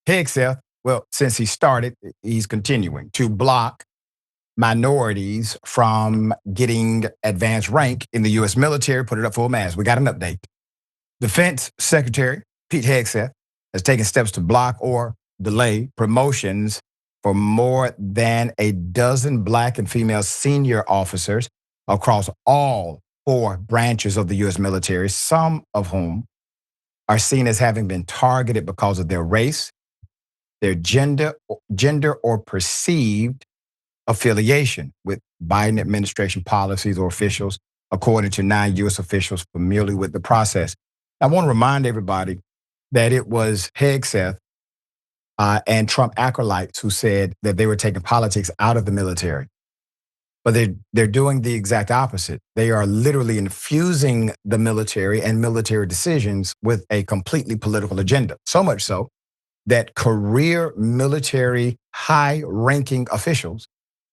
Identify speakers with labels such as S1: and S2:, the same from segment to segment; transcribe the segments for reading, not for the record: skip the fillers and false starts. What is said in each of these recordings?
S1: Hegseth, well, since he started, he's continuing to block minorities from getting advanced rank in the U.S. military. Put it up full mass. We got an update. Defense Secretary Pete Hegseth has taken steps to block or delay promotions for more than a dozen Black and female senior officers across all 4 branches of the U.S. military, some of whom are seen as having been targeted because of their race, their gender or perceived affiliation with Biden administration policies or officials, according to 9 U.S. officials familiar with the process. I want to remind everybody that it was Hegseth and Trump acolytes who said that they were taking politics out of the military. But they're doing the exact opposite. They are literally infusing the military and military decisions with a completely political agenda. So much so that career military high-ranking officials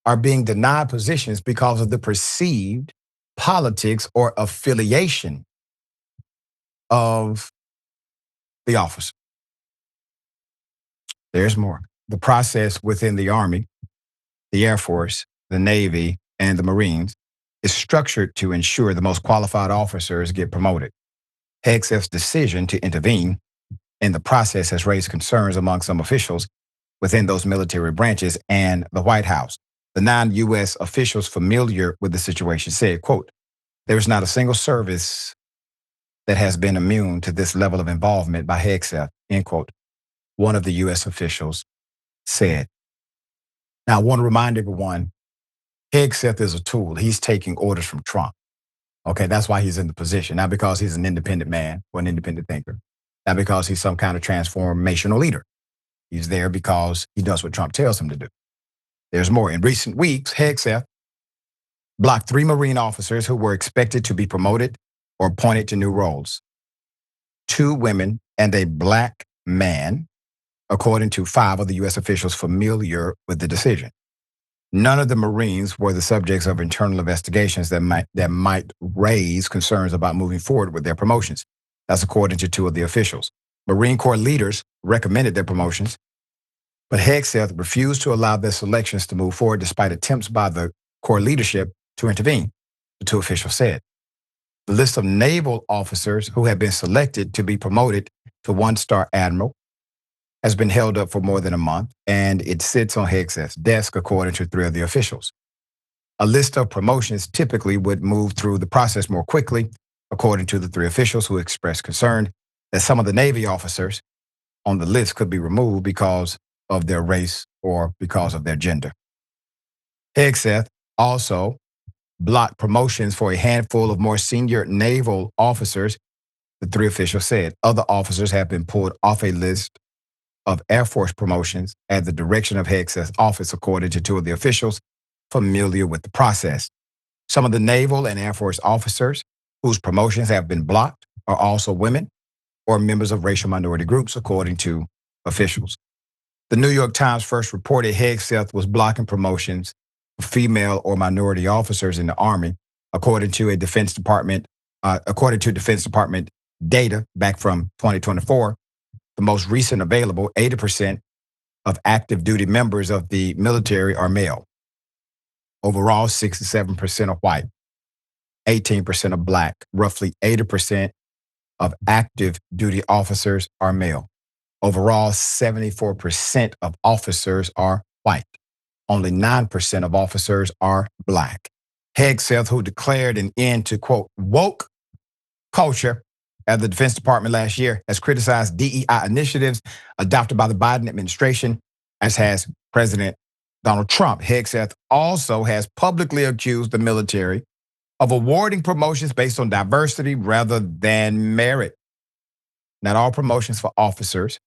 S1: are being denied positions because of the perceived politics or affiliation of the officer. There's more. The process within the Army, the Air Force, the Navy, and the Marines is structured to ensure the most qualified officers get promoted. Hegseth's decision to intervene in the process has raised concerns among some officials within those military branches and the White House. The 9 U.S. officials familiar with the situation said, quote, "There is not a single service that has been immune to this level of involvement by Hegseth," end quote, one of the U.S. officials said. Now, I want to remind everyone, Hegseth is a tool. He's taking orders from Trump. Okay, that's why he's in the position. Not because he's an independent man or an independent thinker. Not because he's some kind of transformational leader. He's there because he does what Trump tells him to do. There's more. In recent weeks, Hegseth blocked 3 Marine officers who were expected to be promoted or appointed to new roles. 2 women and a Black man, according to 5 of the U.S. officials familiar with the decision. None of the Marines were the subjects of internal investigations that might raise concerns about moving forward with their promotions. That's according to 2 of the officials. Marine Corps leaders recommended their promotions, but Hegseth refused to allow their selections to move forward despite attempts by the Corps leadership to intervene, the 2 officials said. The list of naval officers who have been selected to be promoted to 1-star admiral has been held up for more than a month, and it sits on Hegseth's desk, according to 3 of the officials. A list of promotions typically would move through the process more quickly, according to the 3 officials who expressed concern that some of the Navy officers on the list could be removed because of their race or because of their gender. Hegseth also blocked promotions for a handful of more senior naval officers, the 3 officials said. Other officers have been pulled off a list of Air Force promotions at the direction of Hegseth's office, according to 2 of the officials familiar with the process. Some of the naval and Air Force officers whose promotions have been blocked are also women or members of racial minority groups, according to officials. The New York Times first reported Hegseth was blocking promotions for female or minority officers in the Army, according to Defense Department data back from 2024. The most recent available, 80% of active duty members of the military are male. Overall, 67% are white, 18% are Black. Roughly 80% of active duty officers are male. Overall, 74% of officers are white. Only 9% of officers are Black. Hegseth, who declared an end to, quote, woke culture at the Defense Department last year, has criticized DEI initiatives adopted by the Biden administration, as has President Donald Trump. Hegseth also has publicly accused the military of awarding promotions based on diversity rather than merit. Not all promotions for officers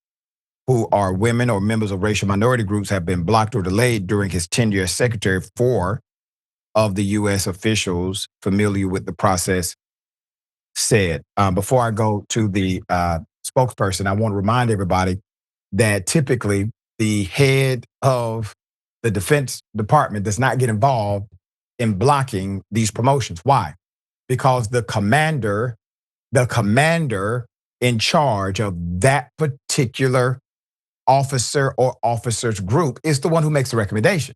S1: who are women or members of racial minority groups have been blocked or delayed during his tenure as secretary. 4 of the U.S. officials familiar with the process said. Before I go to the spokesperson, I want to remind everybody that typically the head of the Defense Department does not get involved in blocking these promotions. Why? Because the commander in charge of that particular officer or officers group is the one who makes the recommendation.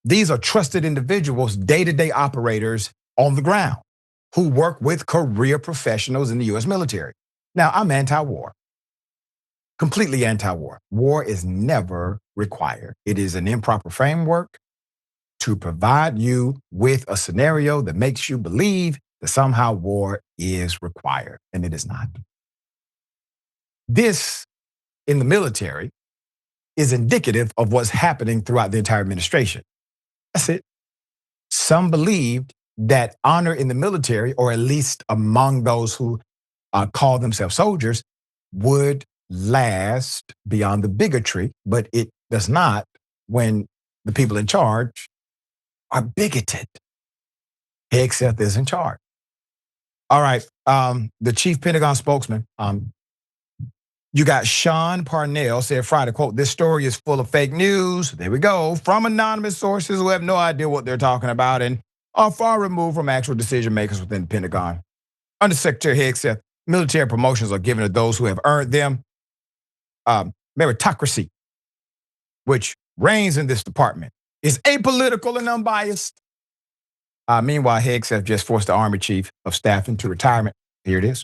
S1: These are trusted individuals, day-to-day operators on the ground who work with career professionals in the US military. Now, I'm anti-war, completely anti-war. War is never required. It is an improper framework to provide you with a scenario that makes you believe that somehow war is required, and it is not. This, in the military, is indicative of what's happening throughout the entire administration. That's it. Some believed that honor in the military, or at least among those who call themselves soldiers, would last beyond the bigotry, but it does not when the people in charge are bigoted. Hegseth is in charge. All right, the chief Pentagon spokesman, you got Sean Parnell said Friday, quote, "This story is full of fake news," there we go, "from anonymous sources who have no idea what they're talking about and are far removed from actual decision makers within the Pentagon. Under Secretary Hegseth, military promotions are given to those who have earned them. Meritocracy, which reigns in this department, is apolitical and unbiased." Meanwhile, Hegseth just forced the Army Chief of Staff into retirement. Here it is.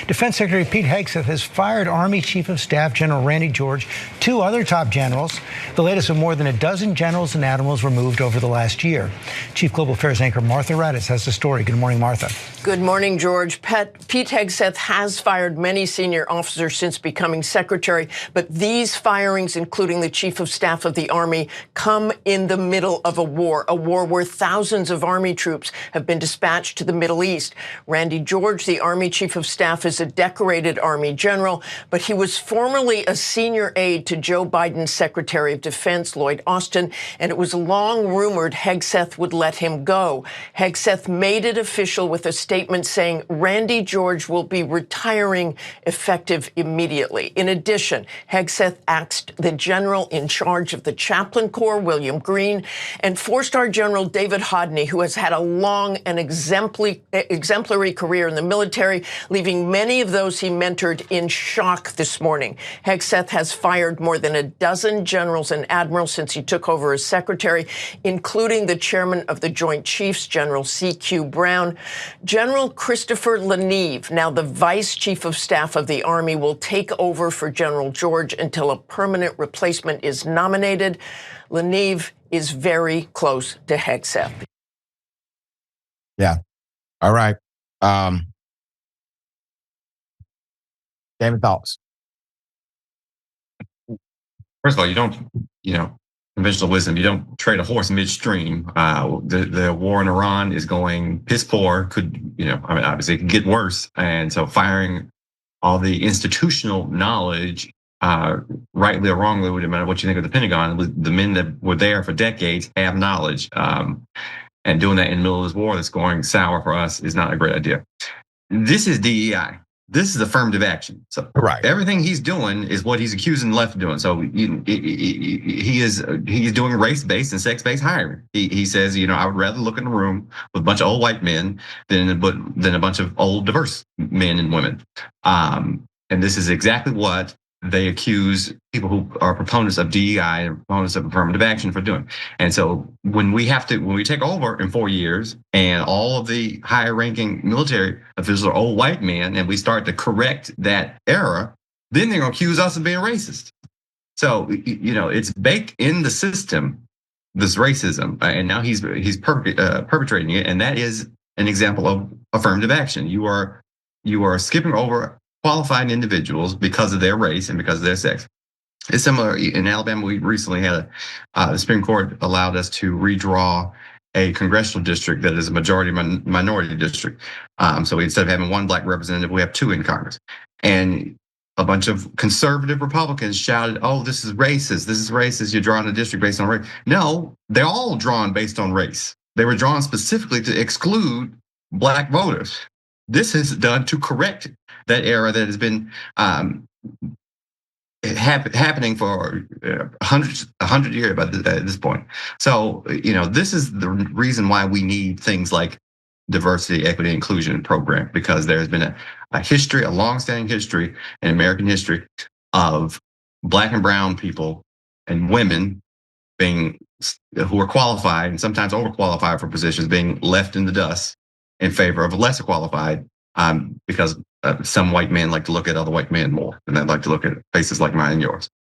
S2: Defense Secretary Pete Hegseth has fired Army Chief of Staff General Randy George, 2 other top generals, the latest of more than a dozen generals and admirals removed over the last year. Chief Global Affairs anchor Martha Raddatz has the story. Good morning, Martha.
S3: Good morning, George. Pete Hegseth has fired many senior officers since becoming secretary, but these firings, including the Chief of Staff of the Army, come in the middle of a war where thousands of Army troops have been dispatched to the Middle East. Randy George, the Army Chief of Staff, is a decorated Army general, but he was formerly a senior aide to Joe Biden's Secretary of Defense, Lloyd Austin, and it was long rumored Hegseth would let him go. Hegseth made it official with a statement saying Randy George will be retiring effective immediately. In addition, Hegseth asked the general in charge of the Chaplain Corps, William Green, and 4-star General David Hodney, who has had a long and exemplary career in the military, leaving many of those he mentored in shock this morning. Hegseth has fired more than a dozen generals and admirals since he took over as secretary, including the chairman of the Joint Chiefs, General C.Q. Brown. General Christopher Leneve, now the vice chief of staff of the Army, will take over for General George until a permanent replacement is nominated. Leneve is very close to Hegseth.
S1: Yeah. All right. David, thoughts?
S4: First of all, you don't, conventional wisdom, you don't trade a horse midstream. The war in Iran is going piss poor, obviously it can get worse. And so firing all the institutional knowledge, rightly or wrongly, no matter what you think of the Pentagon, the men that were there for decades have knowledge. And doing that in the middle of this war that's going sour for us is not a great idea. This is DEI. This is affirmative action. So
S1: right.
S4: Everything he's doing is what he's accusing the left of doing. So he's doing race-based and sex-based hiring. He says, I would rather look in a room with a bunch of old white men than a bunch of old diverse men and women. And this is exactly what they accuse people who are proponents of DEI and proponents of affirmative action for doing. And so when we take over in 4 years and all of the higher ranking military officials are old white men and we start to correct that error, then they're gonna accuse us of being racist. So, it's baked in the system, this racism, and now he's perpetrating it. And that is an example of affirmative action. You are skipping over qualified individuals because of their race and because of their sex. It's similar in Alabama. We recently had the Supreme Court allowed us to redraw a congressional district that is a majority minority district. So instead of having one black representative, we have 2 in Congress. And a bunch of conservative Republicans shouted, "Oh, this is racist. This is racist. You're drawing a district based on race." No, they're all drawn based on race. They were drawn specifically to exclude black voters. This is done to correct that error that has been happening for 100 years at this point. So, this is the reason why we need things like diversity, equity, inclusion program, because there's been a history, a long-standing history in American history of Black and brown people and women who are qualified and sometimes overqualified for positions being left in the dust in favor of lesser qualified, because some white men like to look at other white men more, and they like to look at faces like mine and yours.